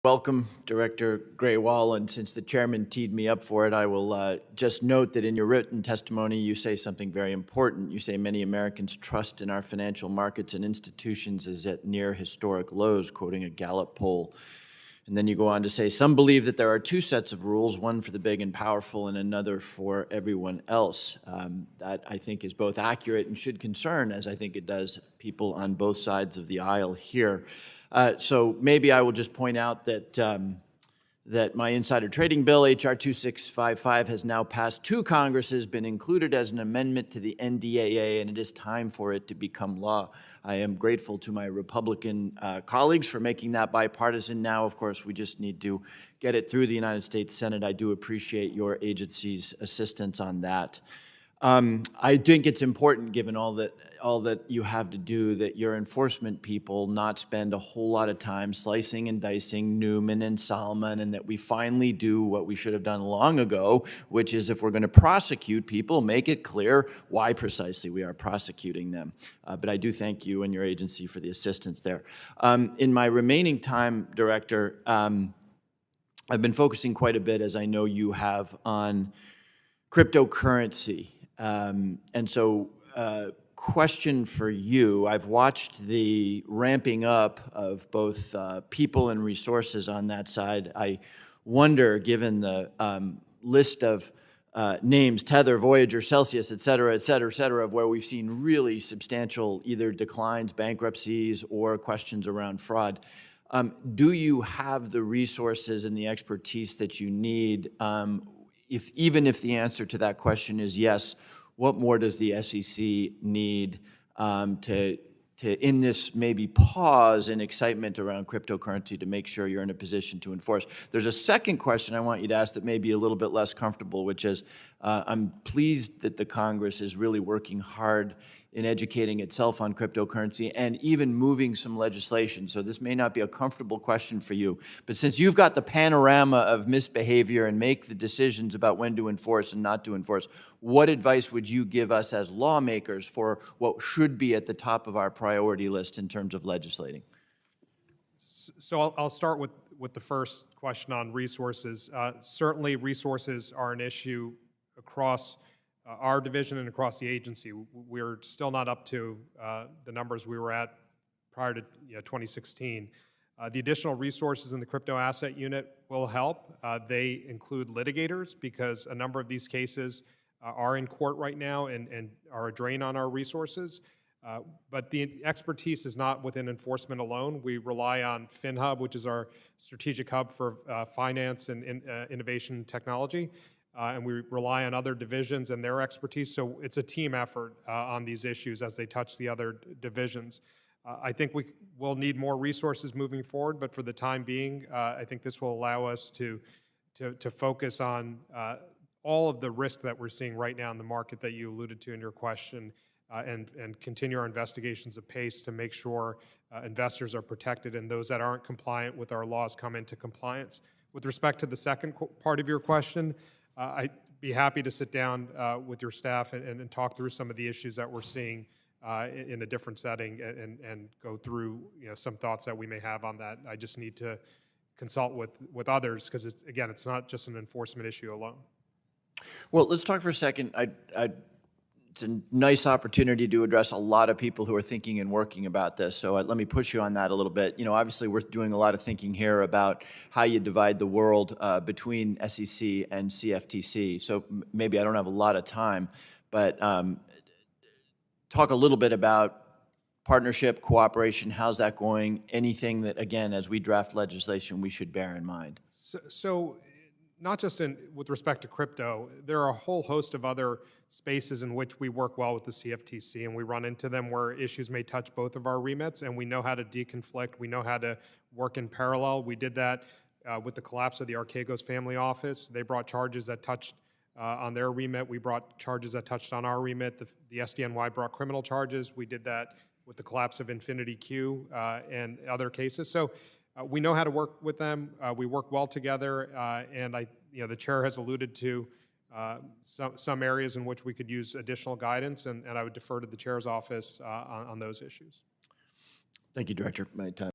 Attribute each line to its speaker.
Speaker 1: Welcome, Director Graywall, and since the chairman teed me up for it, I will just note that in your written testimony, you say something very important. You say many Americans' trust in our financial markets and institutions is at near historic lows, quoting a Gallup poll. And then you go on to say, some believe that there are two sets of rules, one for the big and powerful and another for everyone else. That, I think, is both accurate and should concern, as I think it does, people on both sides of the aisle here. So maybe I will just point out that that my insider trading bill, H.R. 2655, has now passed two Congresses, been included as an amendment to the NDAA, and it is time for it to become law. I am grateful to my Republican colleagues for making that bipartisan. Now, of course, we just need to get it through the United States Senate. I do appreciate your agency's assistance on that. I think it's important, given all that you have to do, that your enforcement people not spend a whole lot of time slicing and dicing Newman and Salmon, and that we finally do what we should have done long ago, which is if we're going to prosecute people, make it clear why precisely we are prosecuting them. But I do thank you and your agency for the assistance there. In my remaining time, Director, I've been focusing quite a bit, as I know you have, on cryptocurrency. And so, question for you, I've watched the ramping up of both people and resources on that side. I wonder, given the list of names, Tether, Voyager, Celsius, et cetera, of where we've seen really substantial either declines, bankruptcies, or questions around fraud, do you have the resources and the expertise that you need? Even if the answer to that question is yes, what more does the SEC need to in this maybe pause and excitement around cryptocurrency to make sure you're in a position to enforce? There's a second question I want you to ask that may be a little bit less comfortable, which is I'm pleased that the Congress is really working hard in educating itself on cryptocurrency and even moving some legislation. So this may not be a comfortable question for you, but since you've got the panorama of misbehavior and make the decisions about when to enforce and not to enforce, what advice would you give us as lawmakers for what should be at the top of our priority list in terms of legislating?
Speaker 2: So I'll start with the first question on resources. Certainly resources are an issue across our division and across the agency. We're still not up to the numbers we were at prior to 2016. The additional resources in the crypto asset unit will help. They include litigators because a number of these cases are in court right now and are a drain on our resources. But the expertise is not within enforcement alone. We rely on FinHub, which is our strategic hub for finance and innovation and technology. And we rely on other divisions and their expertise. So it's a team effort on these issues as they touch the other divisions. I think we will need more resources moving forward, but for the time being, I think this will allow us to focus on all of the risk that we're seeing right now in the market that you alluded to in your question, and continue our investigations apace to make sure investors are protected and those that aren't compliant with our laws come into compliance. With respect to the second part of your question, I'd be happy to sit down with your staff and talk through some of the issues that we're seeing in a different setting and go through some thoughts that we may have on that. I just need to consult with others because, again, it's not just an enforcement issue alone.
Speaker 1: Well, let's talk for a second. It's a nice opportunity to address a lot of people who are thinking and working about this. So let me push you on that a little bit. Obviously we're doing a lot of thinking here about how you divide the world between SEC and CFTC. So maybe I don't have a lot of time, but talk a little bit about partnership, cooperation. How's that going? Anything that, again, as we draft legislation, we should bear in mind?
Speaker 2: So not just with respect to crypto, there are a whole host of other spaces in which we work well with the CFTC, and we run into them where issues may touch both of our remits, and we know how to deconflict. We know how to work in parallel. We did that with the collapse of the Archegos family office. They brought charges that touched on their remit. We brought charges that touched on our remit. The SDNY brought criminal charges. We did that with the collapse of Infinity Q and other cases. So we know how to work with them. We work well together, and the chair has alluded to some areas in which we could use additional guidance, and I would defer to the chair's office on those issues.
Speaker 1: Thank you, Director. My time.